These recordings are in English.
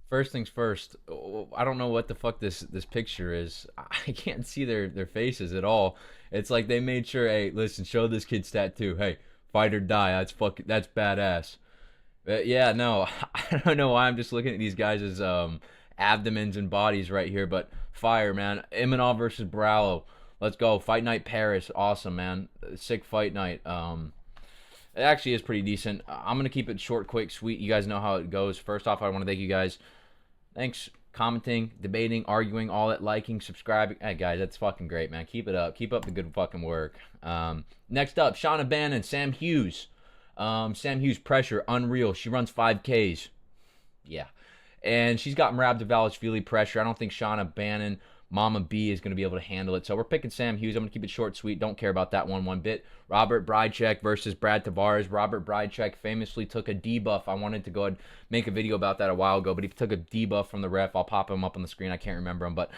First things first. I don't know what the fuck this picture is. I can't see their faces at all. It's like they made sure, hey, listen, show this kid's tattoo. Hey, fight or die. That's badass. But yeah, no, I don't know why I'm just looking at these guys' abdomens and bodies right here, but fire, man. Imavov versus Borralho. Let's go. Fight night Paris. Awesome, man. Sick fight night. It actually is pretty decent. I'm gonna keep it short, quick, sweet. You guys know how it goes. First off, I want to thank you guys. Thanks, commenting, debating, arguing, all that, liking, subscribing. Hey guys, that's fucking great, man. Keep it up. Keep up the good fucking work. Next up, Shauna Bannon, Sam Hughes. Sam Hughes pressure, unreal. She runs 5Ks. Yeah. And she's got Merab Devalishvili pressure. I don't think Shauna Bannon, Mama B, is going to be able to handle it. So we're picking Sam Hughes. I'm going to keep it short, sweet. Don't care about that one bit. Robert Brychek versus Brad Tavares. Robert Brychek famously took a debuff. I wanted to go ahead and make a video about that a while ago, but he took a debuff from the ref. I'll pop him up on the screen. I can't remember him, but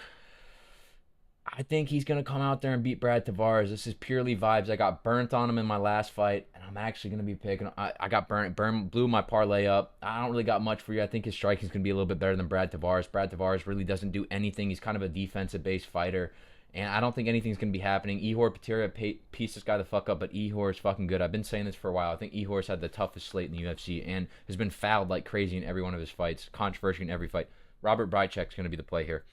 I think he's going to come out there and beat Brad Tavares. This is purely vibes. I got burnt on him in my last fight, and I'm actually going to be picking. I got burnt, blew my parlay up. I don't really got much for you. I think his striking is going to be a little bit better than Brad Tavares. Brad Tavares really doesn't do anything. He's kind of a defensive-based fighter, and I don't think anything's going to be happening. Ihor Peteria pieced this guy the fuck up, but Ihor is fucking good. I've been saying this for a while. I think Ihor's had the toughest slate in the UFC and has been fouled like crazy in every one of his fights. Controversy in every fight. Robert Brychek's going to be the play here.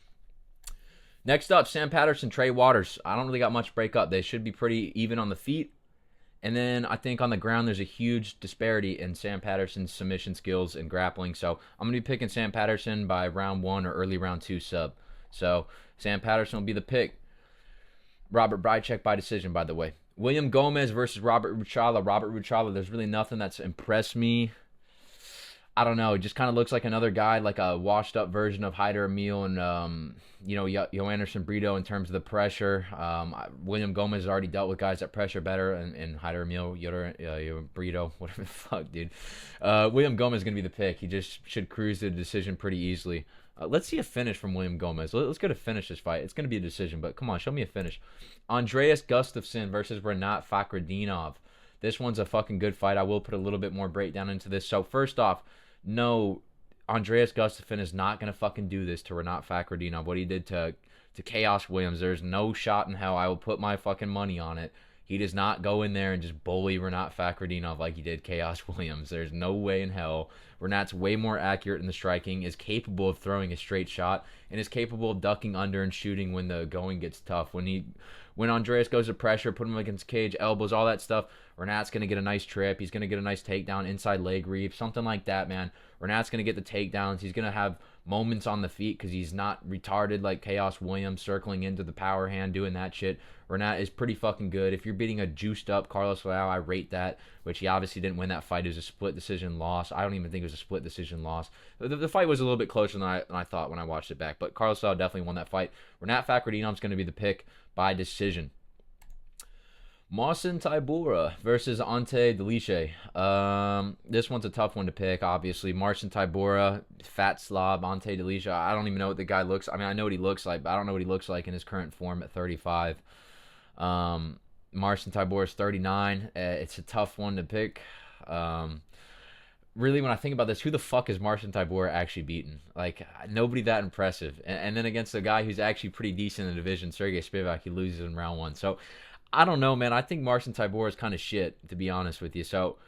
Next up, Sam Patterson, Trey Waters. I don't really got much break up. They should be pretty even on the feet. And then I think on the ground, there's a huge disparity in Sam Patterson's submission skills and grappling. So I'm going to be picking Sam Patterson by round 1 or early round 2 sub. So Sam Patterson will be the pick. Robert Brychek by decision, by the way. William Gomez versus Robert Ruchala. Robert Ruchala, there's really nothing that's impressed me. I don't know. It just kind of looks like another guy, like a washed-up version of Hyder Emil and, Joanderson Brito in terms of the pressure. William Gomez has already dealt with guys that pressure better, and Hyder Emil, Brito, whatever the fuck, dude. William Gomez is going to be the pick. He just should cruise to the decision pretty easily. Let's see a finish from William Gomez. Let's go to finish this fight. It's going to be a decision, but come on, show me a finish. Andreas Gustafsson versus Renat Fakhretdinov. This one's a fucking good fight. I will put a little bit more breakdown into this. So first off, no, Andreas Gustafsson is not going to fucking do this to Renat Fakhretdinov. What he did to Chaos Williams, there's no shot in hell. I will put my fucking money on it. He does not go in there and just bully Renat Fakhretdinov like he did Chaos Williams. There's no way in hell. Renat's way more accurate in the striking, is capable of throwing a straight shot, and is capable of ducking under and shooting when the going gets tough. When Andreas goes to pressure, put him against cage, elbows, all that stuff, Renat's going to get a nice trip. He's going to get a nice takedown, inside leg reap, something like that, man. Renat's going to get the takedowns. He's going to have moments on the feet because he's not retarded like Chaos Williams, circling into the power hand, doing that shit. Renat is pretty fucking good. If you're beating a juiced up Carlos Leal, I rate that, which he obviously didn't win that fight. It was a split decision loss. I don't even think it was a split decision loss. The fight was a little bit closer than I thought when I watched it back, but Carlos Leal definitely won that fight. Renat Fakhretdinov's going to be the pick by decision. Marcin Tybura versus Ante Delije. This one's a tough one to pick, obviously. Marcin Tybura, fat slob. Ante Delije, I don't even know what the guy looks. I mean, I know what he looks like, but I don't know what he looks like in his current form at 35. Marcin Tybura is 39. It's a tough one to pick. Really, when I think about this, who the fuck is Marcin Tybura actually beaten? Like, nobody that impressive. And then against a guy who's actually pretty decent in the division, Sergey Spivak, he loses in round 1. So, I don't know, man. I think Marcin Tybura is kind of shit, to be honest with you. So,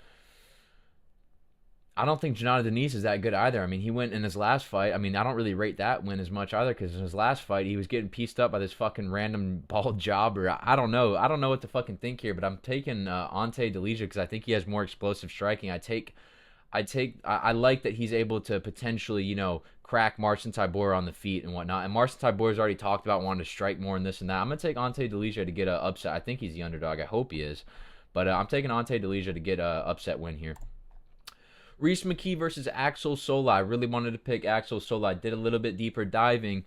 I don't think Jonathan Denise is that good either. I mean, he went in his last fight. I mean, I don't really rate that win as much either because in his last fight, he was getting pieced up by this fucking random bald jobber. I don't know. I don't know what to fucking think here, but I'm taking Ante Delije because I think he has more explosive striking. I like that he's able to potentially, crack Marcin Tybura on the feet and whatnot. And Marcin Tybura's already talked about wanting to strike more and this and that. I'm going to take Ante Delije to get an upset. I think he's the underdog. I hope he is. But I'm taking Ante Delije to get an upset win here. Reese McKee versus Axel Solai. I really wanted to pick Axel Solai. Did a little bit deeper diving.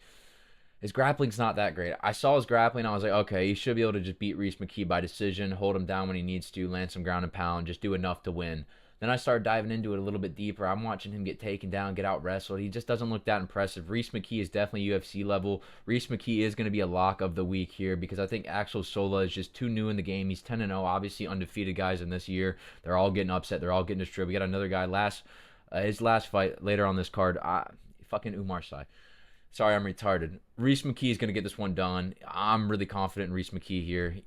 His grappling's not that great. I saw his grappling. I was like, okay, he should be able to just beat Reese McKee by decision, hold him down when he needs to, land some ground and pound, just do enough to win. Then I started diving into it a little bit deeper. I'm watching him get taken down, get out wrestled. He just doesn't look that impressive. Reese McKee is definitely UFC level. Reese McKee is going to be a lock of the week here because I think Axel Sola is just too new in the game. He's 10-0, obviously undefeated guys in this year. They're all getting upset. They're all getting destroyed. We got another guy his last fight later on this card. fucking Umar Sy. Sorry, I'm retarded. Reese McKee is going to get this one done. I'm really confident in Reese McKee here.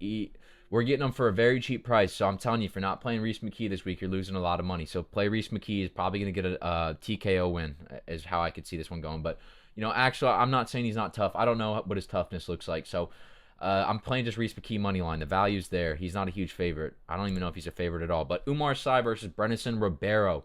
We're getting him for a very cheap price, so I'm telling you, for not playing Reese McKee this week, you're losing a lot of money. So play Reese McKee. Is probably going to get a TKO win, is how I could see this one going. But, actually, I'm not saying he's not tough. I don't know what his toughness looks like. So I'm playing just Reese McKee money line. The value's there. He's not a huge favorite. I don't even know if he's a favorite at all. But Umar Sy versus Brenison Ribeiro.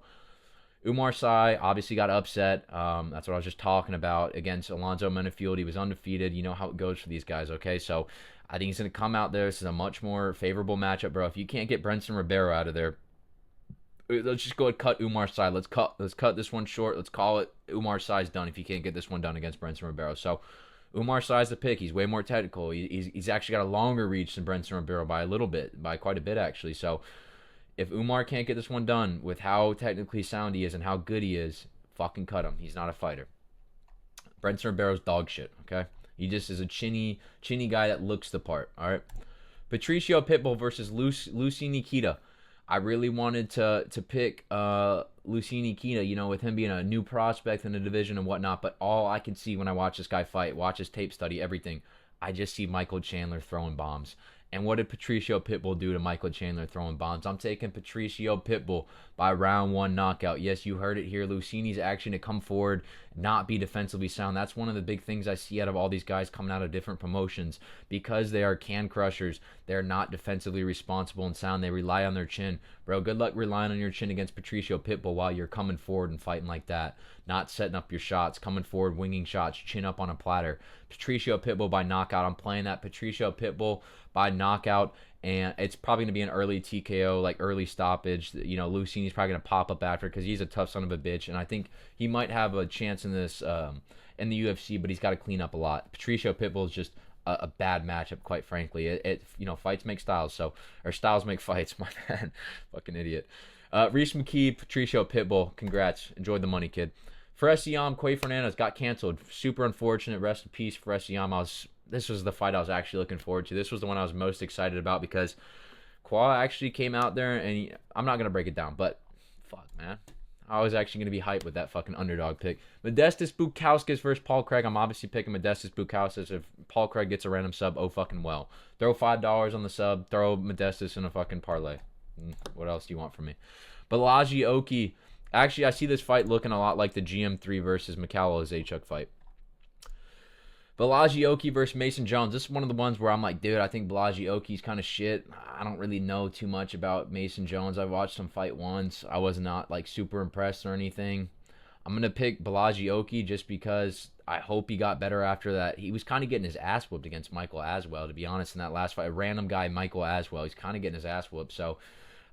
Umar Sy obviously got upset. That's what I was just talking about against Alonzo Menifield. He was undefeated. You know how it goes for these guys, okay? So I think he's going to come out there. This is a much more favorable matchup, bro. If you can't get Brenson Ribeiro out of there, let's just go ahead and cut Umar Sy. Let's cut this one short. Let's call it Umar Sy's done if you can't get this one done against Brenson Ribeiro. So Umar Sy's the pick. He's way more technical. He's actually got a longer reach than Brenson Ribeiro by quite a bit, actually. So if Umar can't get this one done with how technically sound he is and how good he is, fucking cut him. He's not a fighter. Brenson Ribeiro's dog shit, okay? He just is a chinny guy that looks the part, all right? Patricio Pitbull versus Lucy Nikita. I really wanted to pick Lucy Nikita, with him being a new prospect in the division and whatnot, but all I can see when I watch this guy fight, watch his tape study, everything, I just see Michael Chandler throwing bombs. And what did Patricio Pitbull do to Michael Chandler throwing bombs? I'm taking Patricio Pitbull by round 1 knockout. Yes, you heard it here. Lucini's action to come forward, not be defensively sound. That's one of the big things I see out of all these guys coming out of different promotions. Because they are can crushers, they're not defensively responsible and sound. They rely on their chin. Bro, good luck relying on your chin against Patricio Pitbull while you're coming forward and fighting like that. Not setting up your shots, coming forward, winging shots, chin up on a platter. Patricio Pitbull by knockout. I'm playing that Patricio Pitbull by knockout, and it's probably going to be an early TKO, like early stoppage. Lucini's probably going to pop up after because he's a tough son of a bitch, and I think he might have a chance in this in the UFC, but he's got to clean up a lot. Patricio Pitbull is just a bad matchup, quite frankly. Fights make styles, or styles make fights. My bad, fucking idiot. Reese McKee, Patricio Pitbull, congrats. Enjoyed the money, kid. For Siam, Quay Fernandez got canceled. Super unfortunate. Rest in peace for Siam. This was the fight I was actually looking forward to. This was the one I was most excited about because Qua actually came out there, and I'm not going to break it down, but fuck, man. I was actually going to be hyped with that fucking underdog pick. Modestas Bukauskas versus Paul Craig. I'm obviously picking Modestas Bukauskas. If Paul Craig gets a random sub, oh fucking well. Throw $5 on the sub. Throw Modestas in a fucking parlay. What else do you want from me? Balaji Oki. Actually, I see this fight looking a lot like the GM3 versus Mikhail Zaechuk fight. Balaji Oki versus Mason Jones. This is one of the ones where I'm like, dude, I think Balaji Oki's kind of shit. I don't really know too much about Mason Jones. I watched him fight once. I was not like super impressed or anything. I'm going to pick Balaji Oki just because I hope he got better after that. He was kind of getting his ass whooped against Michael Aswell, to be honest, in that last fight. A random guy, Michael Aswell. He's kind of getting his ass whooped. So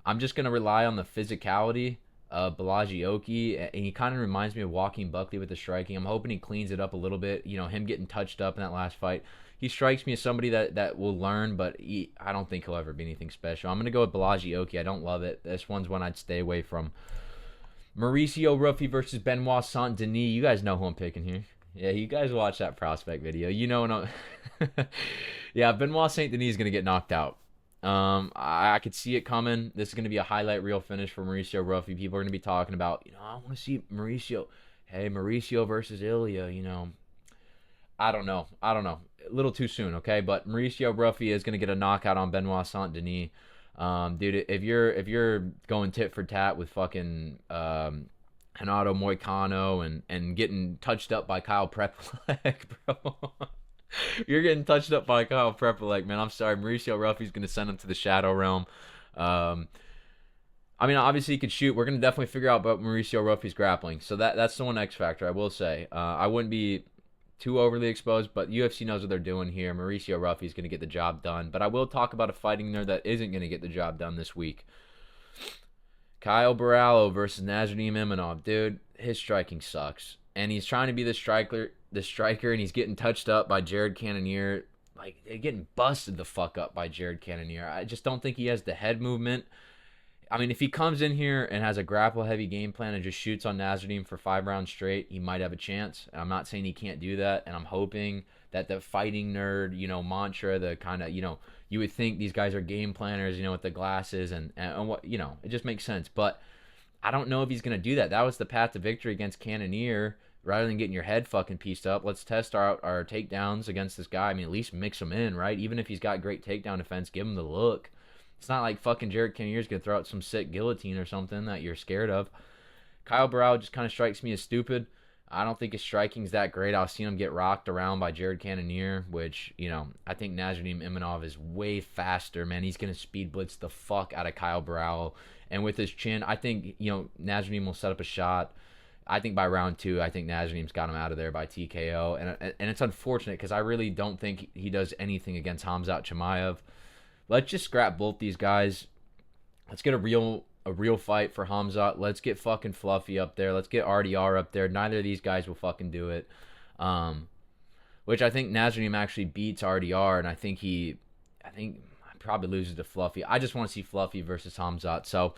I'm just going to rely on the physicality Balaji Oki, and he kind of reminds me of Joaquin Buckley with the striking. I'm hoping he cleans it up a little bit. Him getting touched up in that last fight. He strikes me as somebody that will learn, but I don't think he'll ever be anything special. I'm going to go with Balaji Oki. I don't love it. This one's one I'd stay away from. Mauricio Ruffi versus Benoit Saint-Denis. You guys know who I'm picking here. Yeah, you guys watch that prospect video. Yeah, Benoit Saint-Denis is going to get knocked out. I could see it coming. This is going to be a highlight reel finish for Mauricio Ruffi. People are going to be talking about, I want to see Mauricio. Hey, Mauricio versus Ilya, I don't know. A little too soon, okay? But Mauricio Ruffi is going to get a knockout on Benoit Saint-Denis. Dude, if you're going tit for tat with fucking Renato Moicano and getting touched up by Kyle Prepolek, bro. You're getting touched up by Kyle Prepolek, man. I'm sorry. Mauricio Ruffi's going to send him to the Shadow Realm. Obviously he could shoot. We're going to definitely figure out about Mauricio Ruffi's grappling. So that's the one X factor, I will say. I wouldn't be too overly exposed, but UFC knows what they're doing here. Mauricio Ruffi's going to get the job done. But I will talk about a fighting nerd that isn't going to get the job done this week. Kyle Borralho versus Nasruddin Imavov. Dude, his striking sucks. And he's trying to be the striker, and he's getting touched up by Jared Cannonier. Like, they're getting busted the fuck up by Jared Cannonier. I just don't think he has the head movement. If he comes in here and has a grapple-heavy game plan and just shoots on Nasruddin for 5 rounds straight, he might have a chance. I'm not saying he can't do that, and I'm hoping that the fighting nerd, mantra, the kind of, you would think these guys are game planners, with the glasses and what, it just makes sense. But I don't know if he's going to do that. That was the path to victory against Cannonier, rather than getting your head fucking pieced up, let's test our takedowns against this guy. I mean, at least mix him in, right? Even if he's got great takedown defense, give him the look. It's not like fucking Jared Cannonier's going to throw out some sick guillotine or something that you're scared of. Kyle Borralho just kind of strikes me as stupid. I don't think his striking's that great. I've seen him get rocked around by Jared Cannonier, which, you know, I think Nasruddin Imavov is way faster, man. He's going to speed blitz the fuck out of Kyle Borralho. And with his chin, I think, you know, Nasruddin will set up a shot. I think by round 2, I think Nasruddin's got him out of there by TKO. And it's unfortunate because I really don't think he does anything against Khamzat Chimaev. Let's just scrap both these guys. Let's get a real fight for Khamzat. Let's get fucking Fluffy up there. Let's get RDR up there. Neither of these guys will fucking do it. Which I think Nasruddin actually beats RDR, and I think probably loses to Fluffy. I just want to see Fluffy versus Khamzat. So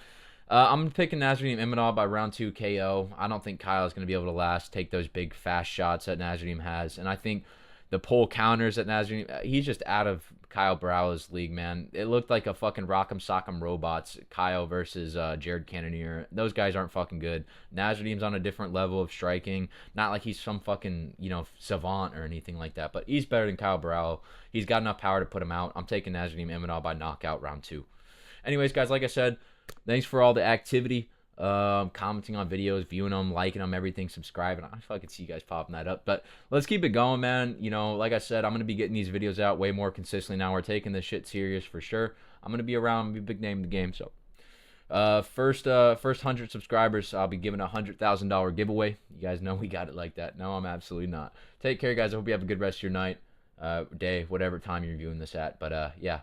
I'm picking Nasruddin Imavov by round 2 KO. I don't think Kyle is going to be able to take those big fast shots that Nasruddin has, and I think the pull counters that Nasruddin, he's just out of Kyle Borralho's league, man. It looked like a fucking Rock'em Sock'em Robots, Kyle versus Jared Cannonier. Those guys aren't fucking good. Nasruddin's on a different level of striking. Not like he's some fucking, you know, savant or anything like that, but he's better than Kyle Borralho. He's got enough power to put him out. I'm taking Nasruddin Imavov by knockout round 2. Anyways, guys, like I said, thanks for all the activity. Commenting on videos, viewing them, liking them, everything, subscribing. I fucking see you guys popping that up. But let's keep it going, man. You know, like I said, I'm going to be getting these videos out way more consistently now. We're taking this shit serious for sure. I'm going to be around, be a big name in the game. So, first 100 subscribers, I'll be giving a $100,000 giveaway. You guys know we got it like that. No, I'm absolutely not. Take care, guys. I hope you have a good rest of your night, day, whatever time you're viewing this at. But, yeah.